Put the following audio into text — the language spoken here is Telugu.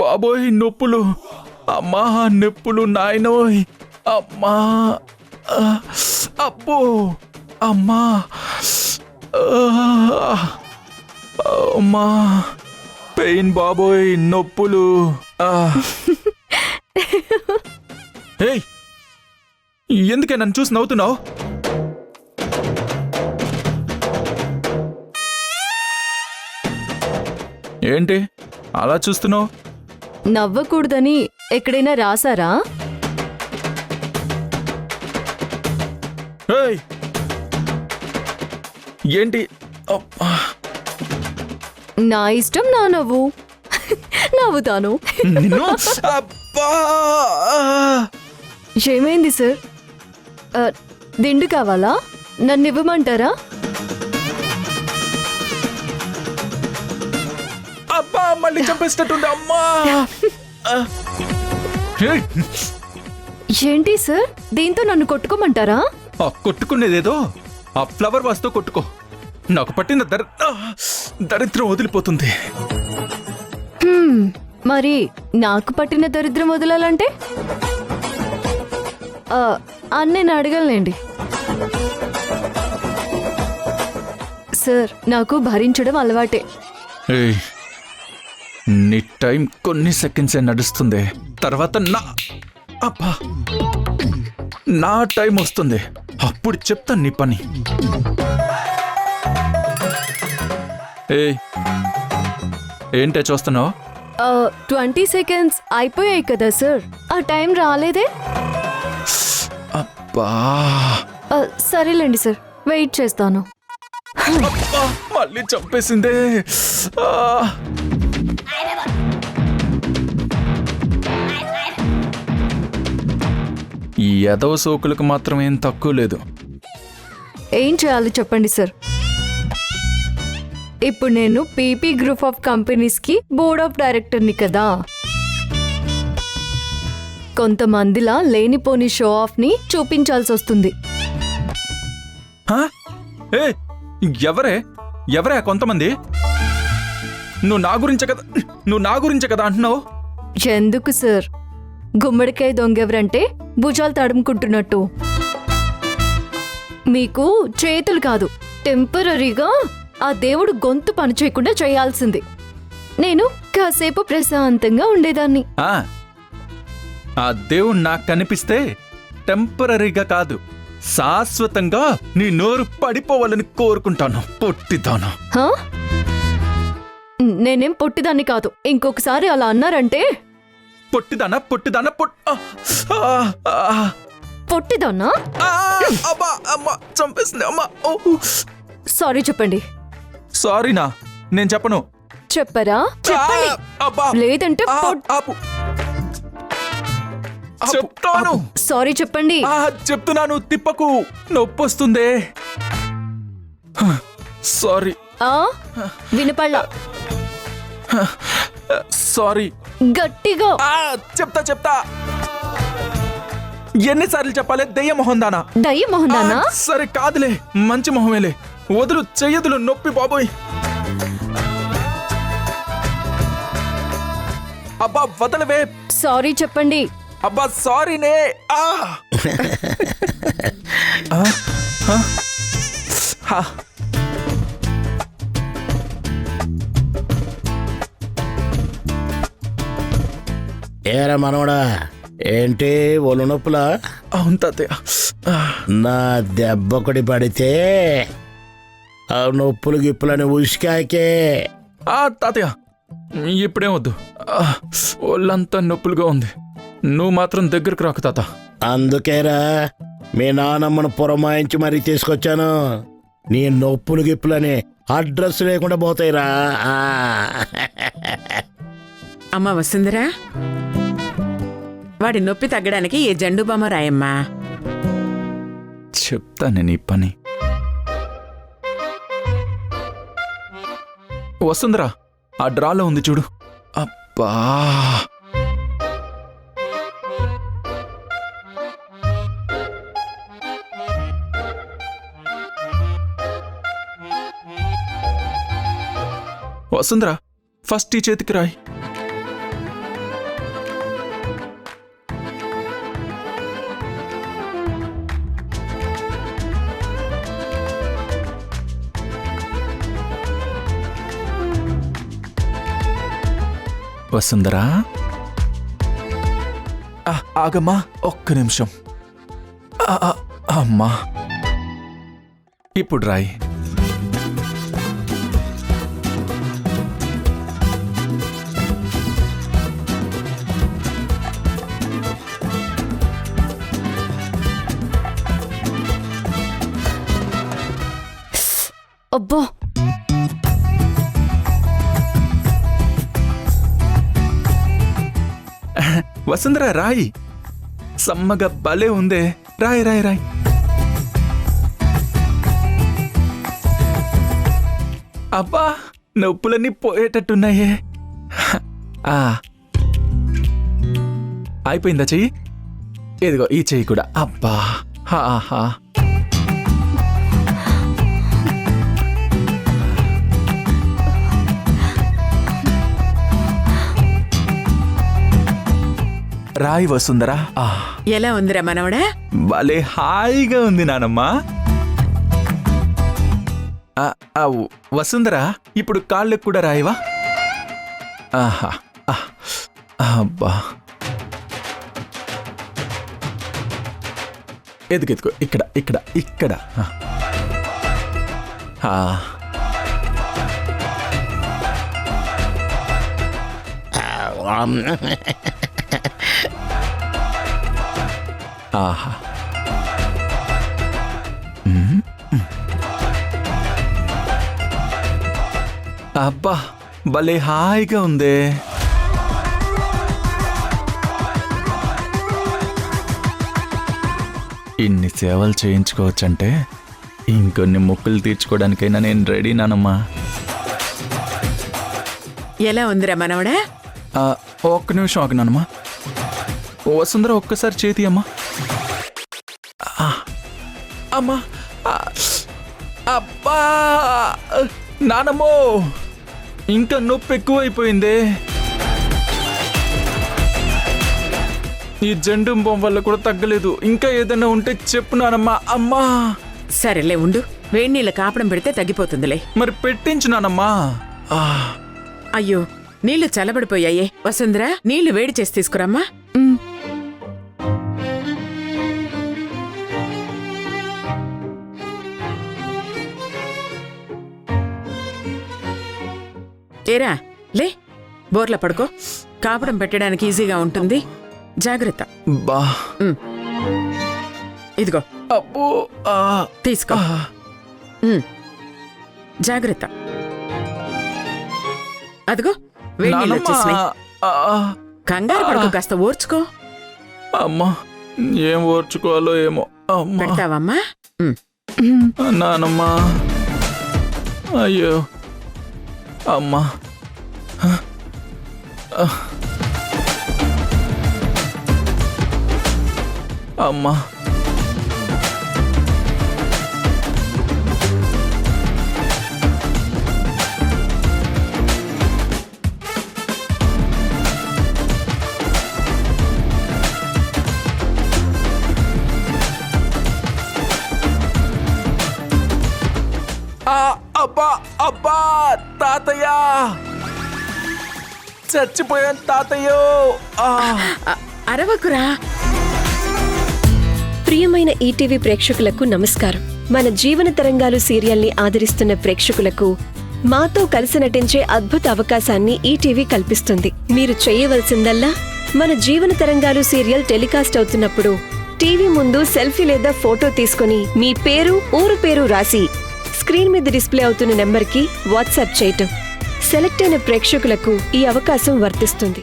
బాబోయ్ నొప్పులు, అమ్మా నొప్పులు నాయనోయ్, అమ్మా అబ్బో, అమ్మా అమ్మా పెయిన్ బాబోయ్ నొప్పులు. ఏయ్ ఎందుకే నన్ను చూసి నవ్వుతున్నావు? ఏంటి అలా చూస్తున్నావు? నవ్వకూడదని ఎక్కడైనా రాసారా? ఏయ్ ఏంటి? నా ఇష్టం, నా నవ్వు. నవ్వుతాను. నిన్ను అబ్బా! ఏమైంది సార్? దిండు కావాలా? నన్ను ఇవ్వమంటారా? అబ్బా మళ్ళీ చంపేసినట్టుంది అమ్మా. ఏంటి సార్, దీంతో నన్ను కొట్టుకోమంటారా? కొట్టుకునేదేదో ఆ ఫ్లవర్ వాస్తో కొట్టుకో. నాకు పట్టిన దరిద్రం వదిలిపోతుంది. మరి నాకు పట్టిన దరిద్రం వదలాలంటే నేను అడగలేండి సార్. నాకు భరించడం అలవాటే. నీ టైం కొన్ని సెకండ్సే నడుస్తుంది, తర్వాత నా టైం వస్తుంది, అప్పుడు చెప్తాను నీ పని. ఏంటే చూస్తున్నావు? 20 సెకండ్స్ అయిపోయాయి కదా సార్, ఆ టైం రాలేదే. అబ్బా సరేలేండి సార్, వెయిట్ చేస్తాను. మళ్ళీ చంపేసిందే. ఈ ఎదవ సోకులకు మాత్రం ఏం తక్కువ లేదు. ఏం చేయాలి చెప్పండి సార్? ఇప్పుడు నేను పీపీ గ్రూప్ ఆఫ్ కంపెనీస్కి బోర్డ్ ఆఫ్ డైరెక్టర్ని కదా. కొంతమందిలా లేనిపోని షో ఆఫ్ని చూపించాల్సి వస్తుంది. ఎవరే కొంతమంది? నువ్వు నా గురించే కదా అంటున్నావు. ఎందుకు సార్? గుమ్మడికాయ దొంగెవరంటే భుజాలు తడుముకుంటున్నట్టు. మీకు చేతులు కాదు, టెంపరీగా ఆ దేవుడు గొంతు పని చేయకుండా చేయాల్సింది. నేను కాసేపు ప్రశాంతంగా ఉండేదాన్ని. ఆ దేవుడు నాకు కనిపిస్తే టెంపరీగా కాదు, శాశ్వతంగా నీ నోరు పడిపోవాలని కోరుకుంటాను. పొట్టిదానా? నేనేం పొట్టిదాన్ని కాదు. ఇంకొకసారి అలా అన్నారంటే పొట్టిదానా పొట్టిదాన్నా? చంపేసింది అమ్మా. సారీ చెప్పండి. సారీనా? నేను చెప్పను. చెప్పరా? చెప్పండి. లేదంటే చెప్తాను. సారీ చెప్పండి. చెప్తున్నాను, తిప్పకు, నొప్పొస్తుందే. సారీ. వినపళ్ళ. సారీ. గట్టిగా చెప్తా. ఎన్నిసార్లు చెప్పాలి? దయ్య మొహందానా? దయ్య మొహందానా? సరే కాదులే, మంచి మొహమేలే. వదులు, చెయ్యదులు, నొప్పి బాబోయ్. అబ్బా వదలవే. సారీ చెప్పండి. అబ్బా సారీనే. ఏరా మనవడా, ఏంటి ఒళ్ళు నొప్పులా? అవును తాతయ్య. నా దెబ్బొకటి పడితే ఆ నొప్పులు గిప్పులని ఉసికాకే. తాతయ్య ఇప్పుడేం వద్దు, ఒళ్ళంతా నొప్పులుగా ఉంది. నువ్వు మాత్రం దగ్గరకు రాకు తాత. అందుకేరా మీ నానమ్మను పురమాయించి మరీ తీసుకొచ్చాను. నీ నొప్పులు గిప్పులని అడ్రస్ లేకుండా పోతాయిరా. అమ్మ వసుంధరా, వాడి నొప్పి తగ్గడానికి ఏ జండు బామ్మ రాయమ్మా. చెప్తాను నీ పని. వసుంధరా, ఆ డ్రాలో ఉంది చూడు. అబ్బా వసుంధరా, ఫస్ట్ ఈ చేతికి రాయి. వసుంధరా ఆగమ్మా, ఒక్క నిమిషం. అమ్మా, ఇప్పుడు రాయి. అబ్బో, వసుంధర రాయి. సమ్మగా భలే ఉందే. రాయి రాయి రాయి. అబ్బా, నొప్పులన్నీ పోయేటట్టున్నాయే. అయిపోయిందా చెయ్యి? ఇదిగో ఈ చెయ్యి కూడా. అబ్బా, హాహా. రాయి వసుంధరా. ఎలా ఉందిరా మనవడా? భలే హాయిగా ఉంది నానమ్మా. వసుంధరా, ఇప్పుడు కాళ్ళకు కూడా రాయివా? ఆహా, అబ్బా. ఎదుగెదుగు, ఇక్కడ ఇక్కడ ఇక్కడ. ఆహా. అబ్బా, భలే హాయిగా ఉందే. ఇన్ని సేవలు చేయించుకోవచ్చంటే ఇంకొన్ని మొక్కులు తీర్చుకోవడానికైనా నేను రెడీ నానమ్మా. ఎలా ఉందిరా మనవడా? ఒక్క నిమిషం ఆగు నానమ్మా. వసుంధర, ఒక్కసారి చేతి అమ్మా. అమ్మా, అబ్బా, నానమ్మో, ఇంకా నొప్పి ఎక్కువైపోయిందే. ఈ జెండు బొమ్మ వల్ల కూడా తగ్గలేదు. ఇంకా ఏదైనా ఉంటే చెప్పు నానమ్మా. అమ్మా, సరేలే ఉండు, వేడి నీళ్ళ కాపడం పెడితే తగ్గిపోతుందిలే. మరి పెట్టించు నానమ్మా. అయ్యో, నీళ్లు చల్లబడిపోయాయే. వసుంధరా, నీళ్లు వేడి చేసి తీసుకురామ్మా. ఏరా, లే, బోర్ల పడుకో. కాపడం పెట్టడానికి ఈజీగా ఉంటుంది. జాగ్రత్త. బా, ఇదిగో అబ్బో, తీసుకో. జాగ్రత్త. అదిగో వేడి నీళ్ళు వచ్చేసినాయి. కంగారు పడుకో, కాస్త ఓర్చుకో. అమ్మా, ఏం ఓర్చుకోవాలో ఏమో. అమ్మా, పెడతావమ్మా? నానమ్మా, అయ్యో, అమ్మా. అమ్మా, అబ్బా అబ్బా, తాతయ్య, చచ్చిపోయాను తాతయ్యో. అరవకురా. ప్రియమైన ఈటీవీ ప్రేక్షకులకు నమస్కారం. మన జీవన తరంగాలు సీరియల్ని ఆదరిస్తున్న ప్రేక్షకులకు మాతో కలిసి నటించే అద్భుత అవకాశాన్ని ఈటీవీ కల్పిస్తుంది. మీరు చేయవలసిందల్లా మన జీవన తరంగాలు సీరియల్ టెలికాస్ట్ అవుతున్నప్పుడు టీవీ ముందు సెల్ఫీ లేదా ఫోటో తీసుకుని మీ పేరు, ఊరు పేరు రాసి స్క్రీన్ మీద డిస్ప్లే అవుతున్న నెంబర్కి వాట్సాప్ చేయటం. సెలెక్ట్ అయిన ప్రేక్షకులకు ఈ అవకాశం వర్తిస్తుంది.